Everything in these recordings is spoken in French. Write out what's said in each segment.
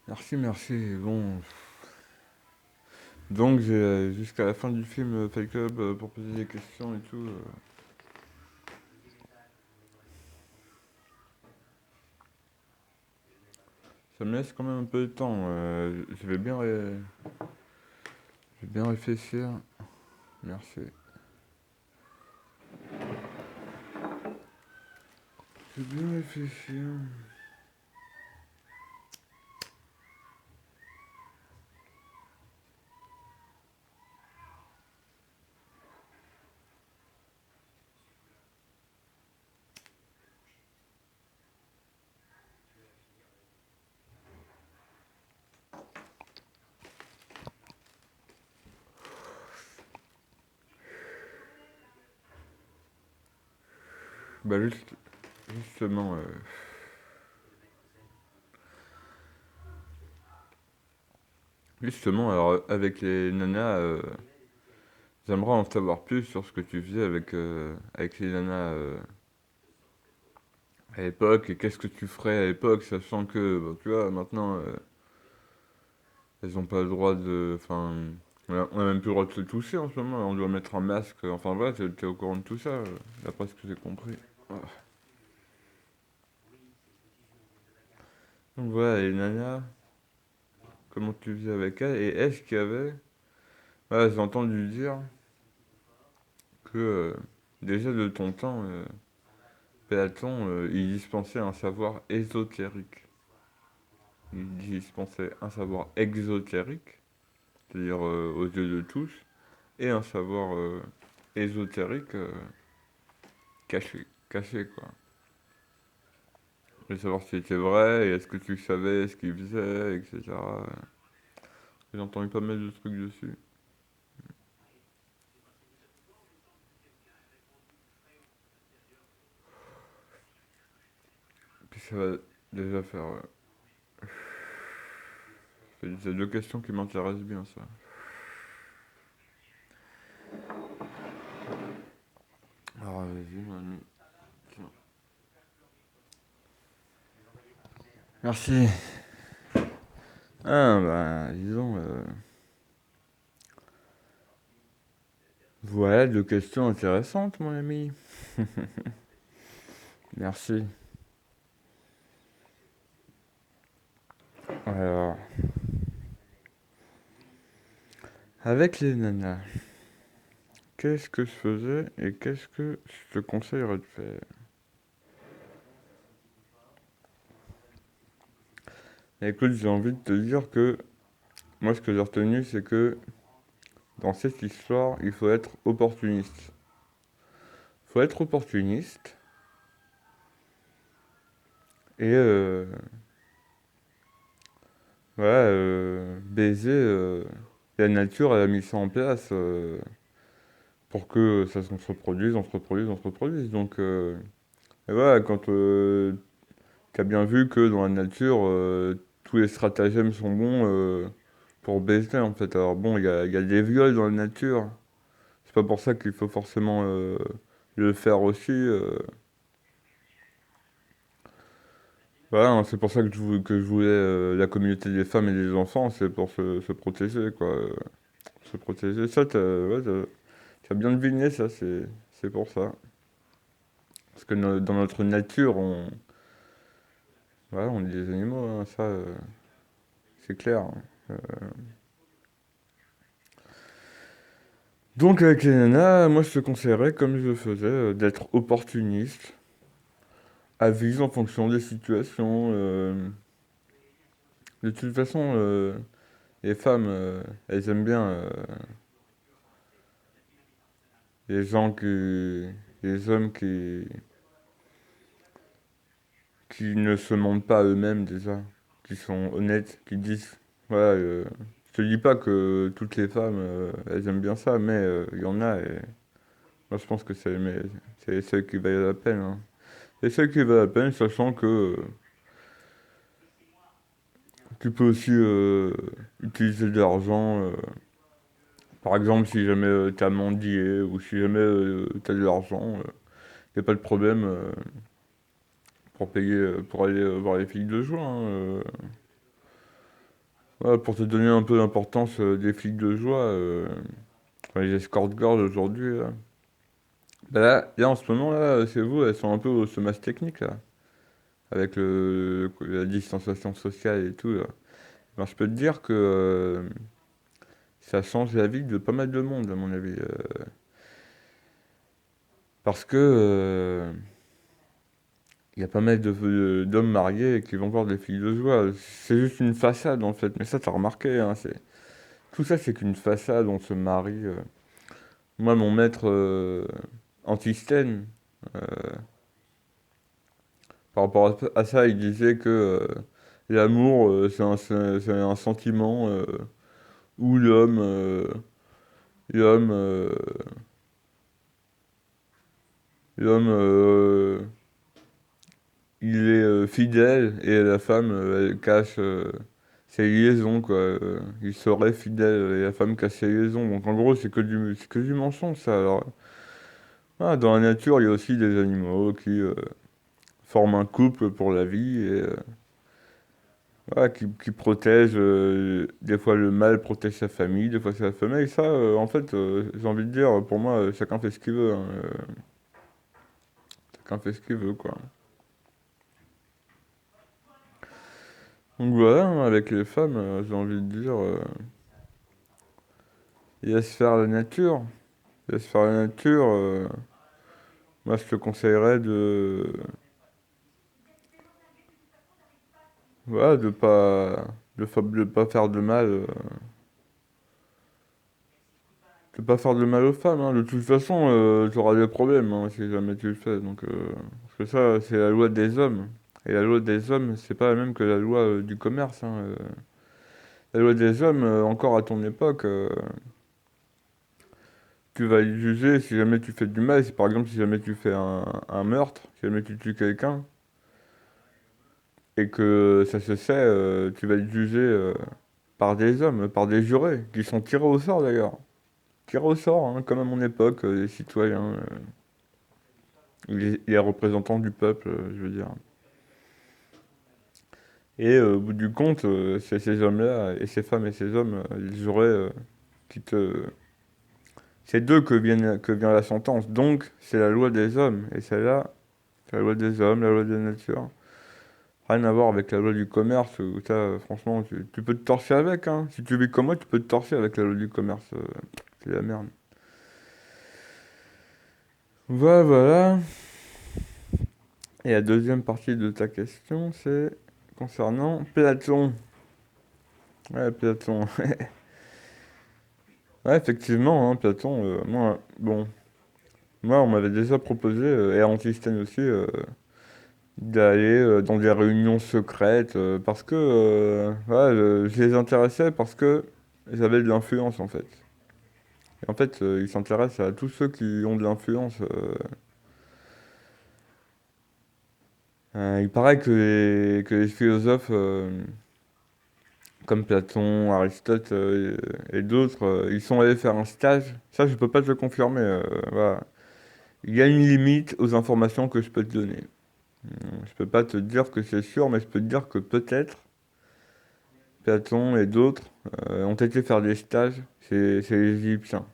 Merci, merci. Bon, donc j'ai jusqu'à la fin du film Fight Club pour poser des questions et tout. Ça me laisse quand même un peu de temps. Je vais bien réfléchir. Merci. Je vais bien réfléchir. Bah justement, justement, alors avec les nanas, j'aimerais en savoir plus sur ce que tu faisais avec les nanas à l'époque et qu'est-ce que tu ferais à l'époque, sachant que, bah, tu vois, maintenant, elles ont pas le droit de. Enfin, on a même plus le droit de se toucher en ce moment, on doit mettre un masque. Enfin voilà, t'es au courant de tout ça, d'après ce que j'ai compris. Ah. Donc voilà, les nanas, comment tu faisais avec elles, et est-ce qu'il y avait. Voilà, j'ai entendu dire que déjà de ton temps, Platon, il dispensait un savoir ésotérique. Il dispensait un savoir exotérique, c'est-à-dire aux yeux de tous, et un savoir ésotérique caché, caché quoi. Je veux savoir si c'était vrai, et est-ce que tu savais ce qu'il faisait, etc. J'ai entendu pas mal de trucs dessus. Puis ça va déjà faire. C'est deux questions qui m'intéressent bien, ça. Alors, vas-y, Manu. Tiens. Merci. Ah, bah, disons. Voilà, deux questions intéressantes, mon ami. Merci. Alors, avec les nanas, qu'est-ce que je faisais et qu'est-ce que je te conseillerais de faire? Écoute, j'ai envie de te dire que moi, ce que j'ai retenu, c'est que dans cette histoire, il faut être opportuniste. Il faut être opportuniste et voilà, baiser. La nature, elle a mis ça en place pour que ça se reproduise, on se reproduise, on se reproduise. Donc, et voilà, quand t'as bien vu que dans la nature, tous les stratagèmes sont bons pour baiser en fait. Alors bon, il y a des viols dans la nature. C'est pas pour ça qu'il faut forcément le faire aussi. Voilà, hein, c'est pour ça que je voulais la communauté des femmes et des enfants, c'est pour se protéger, quoi. Se protéger. Ça, ouais, t'as bien deviné, ça, c'est pour ça. Parce que dans notre nature, voilà, on est des animaux, hein, ça, c'est clair, hein. Donc avec les nanas, moi je te conseillerais, comme je le faisais, d'être opportuniste, avise en fonction des situations. De toute façon, les femmes, elles aiment bien les gens les hommes qui ne se mentent pas à eux-mêmes déjà, qui sont honnêtes, qui disent, voilà, je te dis pas que toutes les femmes, elles aiment bien ça, mais il y en a, et moi je pense que c'est celles qui valent la peine, hein. C'est celles qui valent la peine, sachant que tu peux aussi utiliser de l'argent, par exemple si jamais t'as mendié, ou si jamais t'as de l'argent, y a pas de problème pour payer, pour aller voir les filles de joie, hein. Voilà, pour te donner un peu l'importance des flics de joie, enfin, les escort girls aujourd'hui, là. Bah là, en ce moment, là, c'est vous, elles sont un peu au chômage technique, là, avec la distanciation sociale et tout, là. Alors, je peux te dire que ça change la vie de pas mal de monde, à mon avis. Parce que il y a pas mal d'hommes mariés qui vont voir des filles de joie. C'est juste une façade, en fait. Mais ça, t'as remarqué, hein, tout ça, c'est qu'une façade, on se marie. Moi, mon maître anti-Stène, euh, par rapport à ça, il disait que l'amour, c'est un sentiment où l'homme, l'homme, il est fidèle et la femme, elle cache ses liaisons, quoi. Il serait fidèle et la femme cache ses liaisons. Donc en gros, c'est que du mensonge, ça. Alors, ah, dans la nature, il y a aussi des animaux qui forment un couple pour la vie et voilà, qui protègent. Des fois, le mâle protège sa famille, des fois, c'est la femelle. Et ça, en fait, j'ai envie de dire, pour moi, chacun fait ce qu'il veut, hein, chacun fait ce qu'il veut, quoi. Donc voilà, hein, avec les femmes, j'ai envie de dire, laisse faire la nature. Laisse faire la nature. Moi, je te conseillerais voilà, de pas faire de mal, de pas faire de mal aux femmes, hein. De toute façon, tu auras des problèmes, hein, si jamais tu le fais. Donc, parce que ça, c'est la loi des hommes. Et la loi des hommes, c'est pas la même que la loi du commerce, hein. La loi des hommes, encore à ton époque, tu vas être jugé si jamais tu fais du mal. Si par exemple, si jamais tu fais un meurtre, si jamais tu tues quelqu'un, et que ça se sait, tu vas être jugé par des hommes, par des jurés, qui sont tirés au sort d'ailleurs. Tirés au sort, hein, comme à mon époque, les citoyens, les représentants du peuple, je veux dire. Et au bout du compte, c'est ces hommes-là, et ces femmes et ces hommes, les jurés, qui te... C'est d'eux que vient la sentence. Donc, c'est la loi des hommes. Et celle-là, c'est la loi des hommes, la loi de la nature. Rien à voir avec la loi du commerce, où ça, franchement, tu peux te torcher avec, hein. Si tu vis comme moi, tu peux te torcher avec la loi du commerce. C'est la merde. Voilà, voilà. Et la deuxième partie de ta question, c'est concernant Platon. Ouais, Platon. Ouais, effectivement, hein, Platon, moi, bon, moi, on m'avait déjà proposé, et Antisthène aussi, d'aller dans des réunions secrètes, parce que, ouais, je les intéressais parce que j'avais de l'influence, en fait. Et en fait, ils s'intéressent à tous ceux qui ont de l'influence. Il paraît que les philosophes, comme Platon, Aristote, et d'autres, ils sont allés faire un stage. Ça, je peux pas te le confirmer, voilà. Il y a une limite aux informations que je peux te donner. Je peux pas te dire que c'est sûr, mais je peux te dire que peut-être Platon et d'autres ont été faire des stages. C'est les Égyptiens.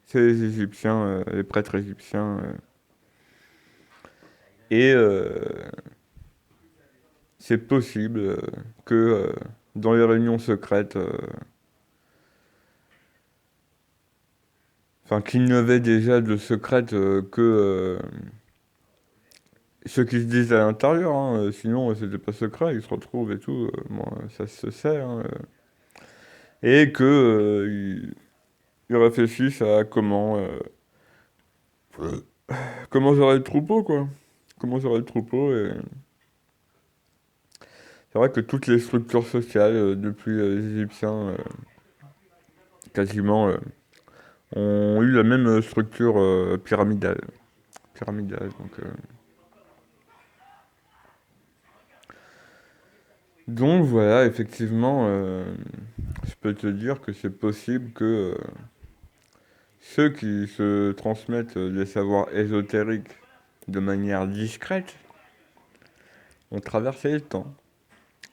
C'est les Égyptiens, les prêtres égyptiens. Et c'est possible que dans les réunions secrètes, enfin qu'il n'y avait déjà de secrètes que ceux qui se disent à l'intérieur, hein, sinon c'était pas secret, ils se retrouvent et tout, bon, ça se sait, hein, et que ils réfléchissent à comment gérer le troupeau, quoi. Comment gérer le troupeau, et c'est vrai que toutes les structures sociales, depuis les Égyptiens, quasiment, ont eu la même structure pyramidale. Pyramidale, donc voilà, effectivement, je peux te dire que c'est possible que ceux qui se transmettent des savoirs ésotériques de manière discrète ont traversé le temps.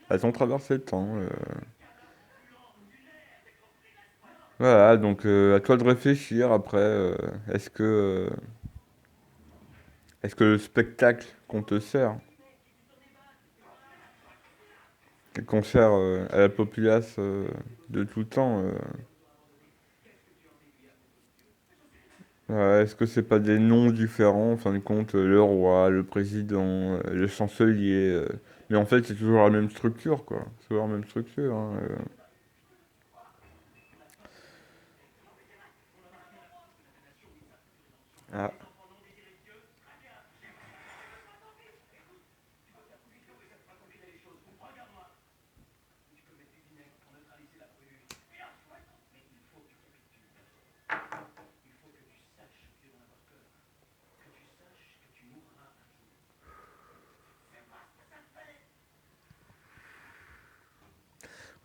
Elles ont traversé le temps. Voilà, donc à toi de réfléchir après. Est-ce que le spectacle qu'on te sert, et qu'on sert à la populace de tout temps, est-ce que c'est pas des noms différents, en fin de compte, le roi, le président, le chancelier, mais en fait c'est toujours la même structure, quoi. C'est toujours la même structure, hein. Ah,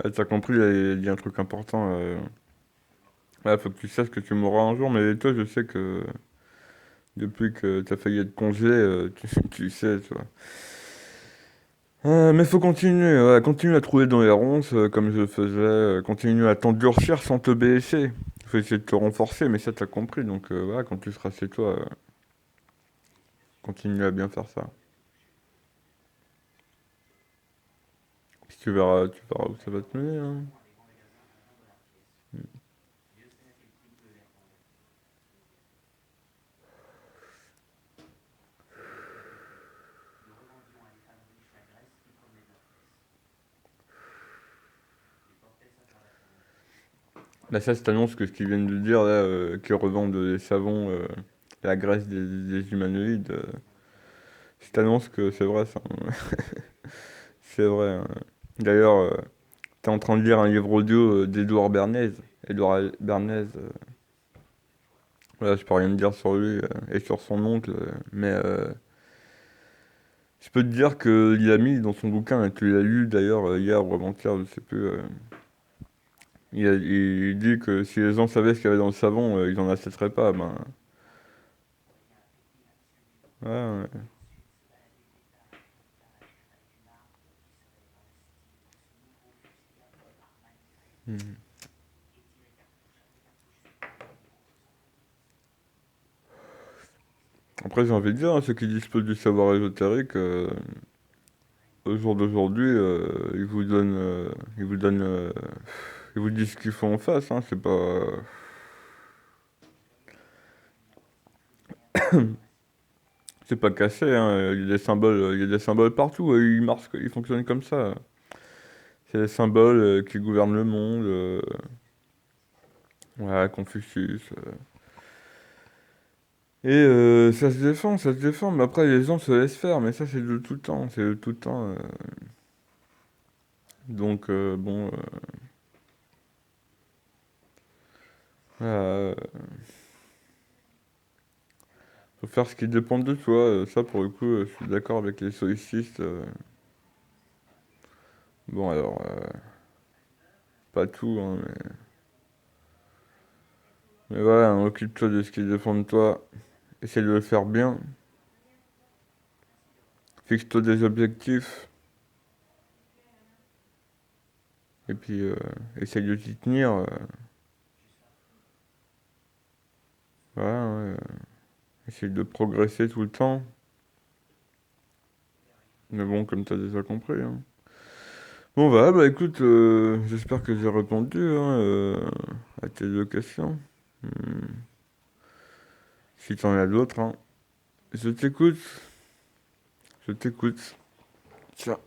ouais, t'as compris, il y a un truc important. Là, faut que tu saches que tu mourras un jour, mais toi, je sais que depuis que t'as failli être congelé, tu sais, tu vois. Mais faut continuer, ouais, continue à trouver dans les ronces, comme je le faisais, continue à t'endurcir sans te blesser. Faut essayer de te renforcer, mais ça, t'as compris, donc voilà, quand tu seras chez toi, continue à bien faire ça. Puis tu verras où ça va te mener, hein. Là, ça, t'annonce que ce qu'ils viennent de dire, là, qu'ils revendent des savons, la graisse des humanoïdes, je t'annonce que c'est vrai, ça, hein. C'est vrai, hein. D'ailleurs, t'es en train de lire un livre audio d'Edouard Bernays. Edouard Bernays, voilà, je peux rien te dire sur lui et sur son oncle, mais je peux te dire qu'il a mis dans son bouquin, et tu l'as lu d'ailleurs hier ou avant-hier, je sais plus, il dit que si les gens savaient ce qu'il y avait dans le savon, ils en achèteraient pas. Ben, ouais, ouais. Hmm. Après, j'ai envie de dire, hein, ceux qui disposent du savoir ésotérique, au jour d'aujourd'hui, ils vous disent ce qu'il faut en face, hein, c'est pas, c'est pas cassé, hein, il y a des symboles partout, ils fonctionnent comme ça. C'est des symboles qui gouvernent le monde, voilà, Confucius. Et ça se défend, mais après les gens se laissent faire, mais ça c'est de tout le temps, c'est de tout le temps. Donc bon, voilà, faut faire ce qui dépend de toi. Ça pour le coup, je suis d'accord avec les sollicistes. Bon alors, pas tout, hein, mais voilà, hein, occupe-toi de ce qui dépend de toi. Essaye de le faire bien. Fixe-toi des objectifs. Et puis essaye de t'y tenir. Voilà, ouais, essaye de progresser tout le temps. Mais bon, comme t'as déjà compris, hein. Bon bah écoute, j'espère que j'ai répondu hein, à tes deux questions. Hmm. Si t'en as d'autres, hein. Je t'écoute, je t'écoute. Ciao.